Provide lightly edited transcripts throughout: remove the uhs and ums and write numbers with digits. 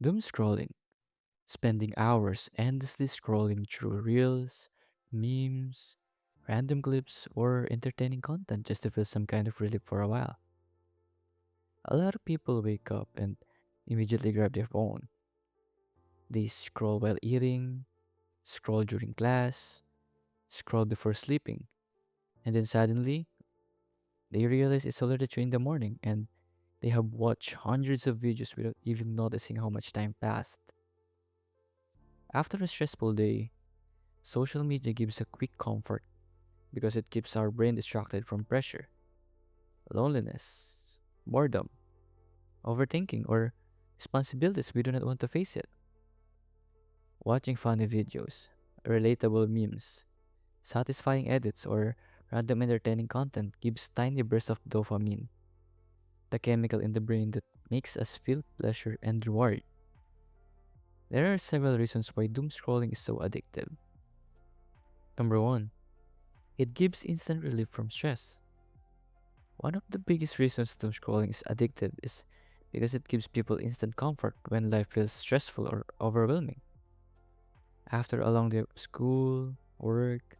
Doomscrolling, spending hours endlessly scrolling through reels, memes, random clips, or entertaining content just to feel some kind of relief for a while. A lot of people wake up and immediately grab their phone. They scroll while eating, scroll during class, scroll before sleeping, and then suddenly they realize it's already 3 in the morning and they have watched hundreds of videos without even noticing how much time passed. After a stressful day, social media gives a quick comfort because it keeps our brain distracted from pressure, loneliness, boredom, overthinking, or responsibilities we do not want to face it. Watching funny videos, relatable memes, satisfying edits, or random entertaining content gives tiny bursts of dopamine, the chemical in the brain that makes us feel pleasure and reward. There are several reasons why doom scrolling is so addictive. Number one, it gives instant relief from stress. One of the biggest reasons doom scrolling is addictive is because it gives people instant comfort when life feels stressful or overwhelming. After a long day of school, work,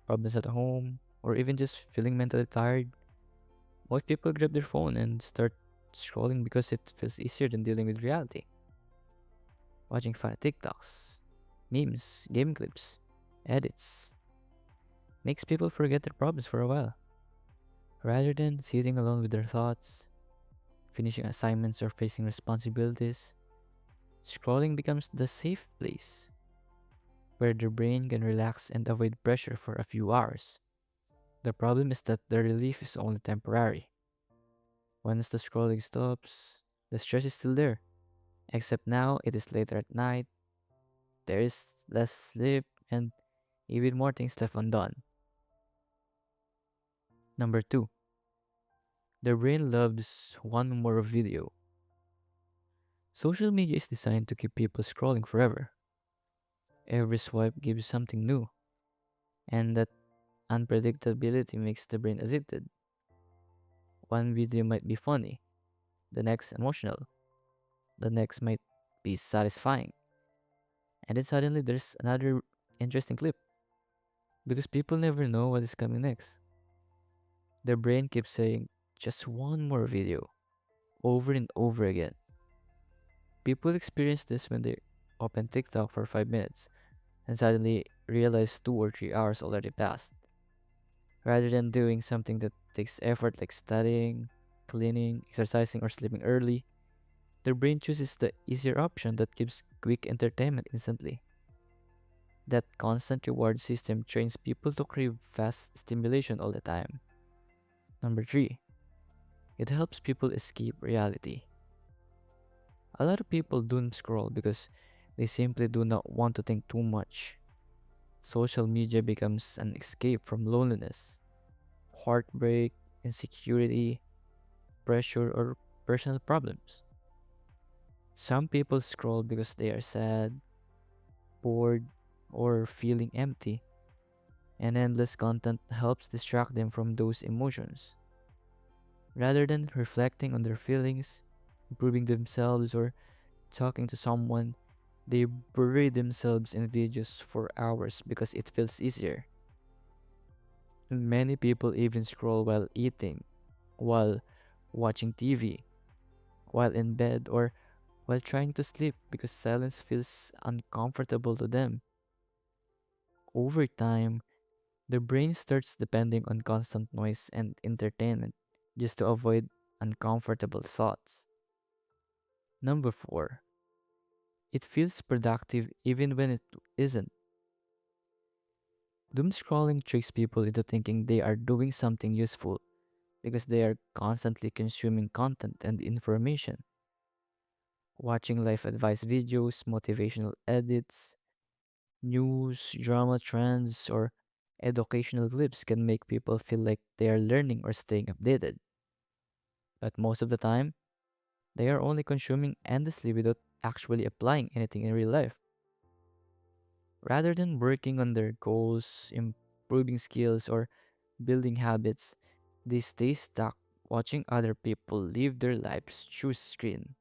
problems at home, or even just feeling mentally tired, most people grab their phone and start scrolling because it feels easier than dealing with reality. Watching funny TikToks, memes, game clips, edits makes people forget their problems for a while. Rather than sitting alone with their thoughts, finishing assignments, or facing responsibilities, scrolling becomes the safe place where the brain can relax and avoid pressure for a few hours. The problem is that the relief is only temporary. Once the scrolling stops, the stress is still there. Except now it is later at night, there is less sleep, and even more things left undone. Number 2, the brain loves one more video. Social media is designed to keep people scrolling forever. Every swipe gives something new, and that unpredictability makes the brain addicted. One video might be funny, the next emotional, the next might be satisfying, and then suddenly there's another interesting clip because people never know what is coming next. Their brain keeps saying, just one more video, over and over again. People experience this when they open TikTok for 5 minutes and suddenly realize 2 or 3 hours already passed. Rather than doing something that takes effort like studying, cleaning, exercising, or sleeping early, their brain chooses the easier option that gives quick entertainment instantly. That constant reward system trains people to crave fast stimulation all the time. Number 3, it helps people escape reality. A lot of people doom scroll because they simply do not want to think too much. Social media becomes an escape from loneliness, heartbreak, insecurity, pressure, or personal problems. Some people scroll because they are sad, bored, or feeling empty, and endless content helps distract them from those emotions. Rather than reflecting on their feelings, improving themselves, or talking to someone, they bury themselves in videos for hours because it feels easier. Many people even scroll while eating, while watching TV, while in bed, or while trying to sleep because silence feels uncomfortable to them. Over time, the brain starts depending on constant noise and entertainment just to avoid uncomfortable thoughts. Number 4, it feels productive even when it isn't. Doom scrolling tricks people into thinking they are doing something useful because they are constantly consuming content and information. Watching life advice videos, motivational edits, news, drama trends, or educational clips can make people feel like they are learning or staying updated. But most of the time, they are only consuming endlessly without actually applying anything in real life. Rather than working on their goals, improving skills, or building habits, they stay stuck watching other people live their lives through screen.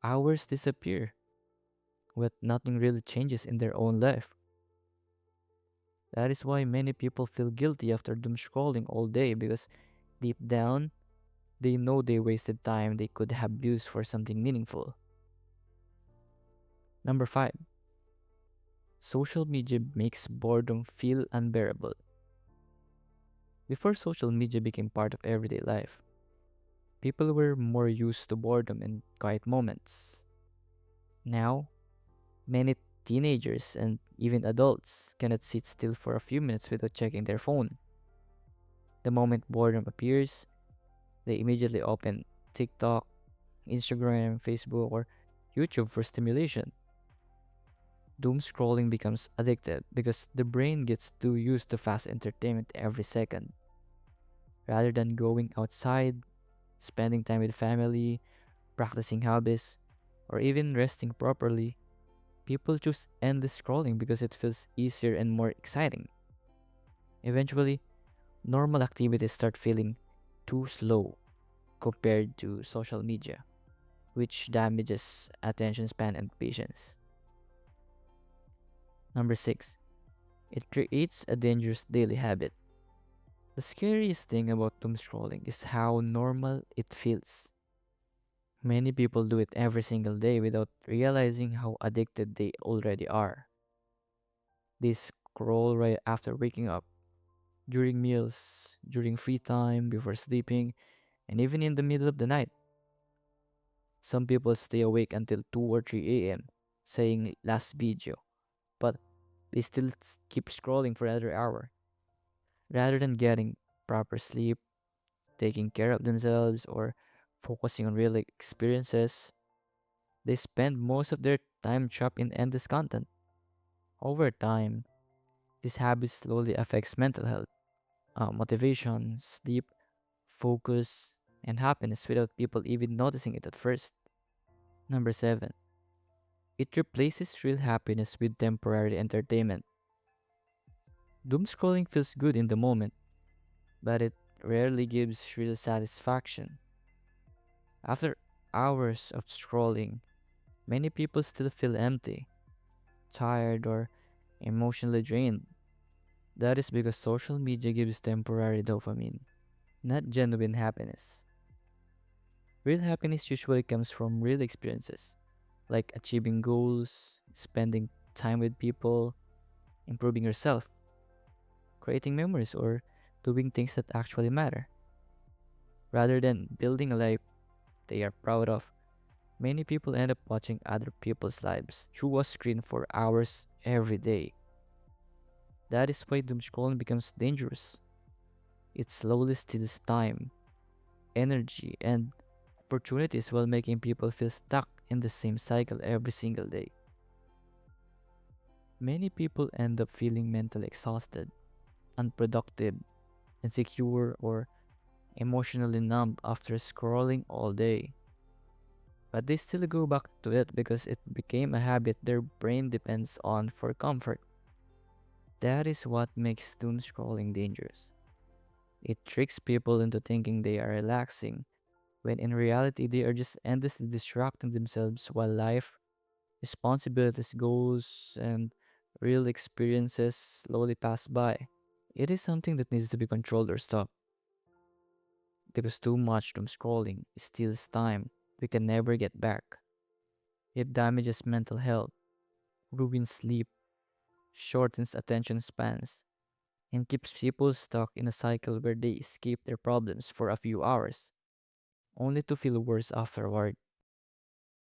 Hours disappear, but nothing really changes in their own life. That is why many people feel guilty after doom scrolling all day because deep down, they know they wasted time they could have used for something meaningful. Number 5. Social media makes boredom feel unbearable. Before social media became part of everyday life, people were more used to boredom and quiet moments. Now, many teenagers and even adults cannot sit still for a few minutes without checking their phone. The moment boredom appears, they immediately open TikTok, Instagram, Facebook, or YouTube for stimulation. Doom scrolling becomes addictive because the brain gets too used to fast entertainment every second. Rather than going outside, spending time with family, practicing hobbies, or even resting properly, people choose endless scrolling because it feels easier and more exciting. Eventually, normal activities start feeling too slow compared to social media, which damages attention span and patience. Number 6. It creates a dangerous daily habit. The scariest thing about doom scrolling is how normal it feels. Many people do it every single day without realizing how addicted they already are. They scroll right after waking up, during meals, during free time, before sleeping, and even in the middle of the night. Some people stay awake until 2 or 3 a.m., saying last video, but they still keep scrolling for another hour. Rather than getting proper sleep, taking care of themselves, or focusing on real experiences, they spend most of their time trapped in endless content. Over time, this habit slowly affects mental health, motivation, sleep, focus, and happiness without people even noticing it at first. Number 7. It replaces real happiness with temporary entertainment. Doom scrolling feels good in the moment, but it rarely gives real satisfaction. After hours of scrolling, many people still feel empty, tired, or emotionally drained. That is because social media gives temporary dopamine, not genuine happiness. Real happiness usually comes from real experiences, like achieving goals, spending time with people, improving yourself, creating memories, or doing things that actually matter. Rather than building a life they are proud of, many people end up watching other people's lives through a screen for hours every day. That is why doom scrolling becomes dangerous. It slowly steals time, energy, and opportunities while making people feel stuck in the same cycle every single day. Many people end up feeling mentally exhausted, unproductive, insecure, or emotionally numb after scrolling all day. But they still go back to it because it became a habit their brain depends on for comfort. That is what makes doom scrolling dangerous. It tricks people into thinking they are relaxing, when in reality they are just endlessly distracting themselves while life, responsibilities, goals, and real experiences slowly pass by. It is something that needs to be controlled or stopped because too much doom scrolling steals time we can never get back. It damages mental health, ruins sleep, shortens attention spans, and keeps people stuck in a cycle where they escape their problems for a few hours, only to feel worse afterward.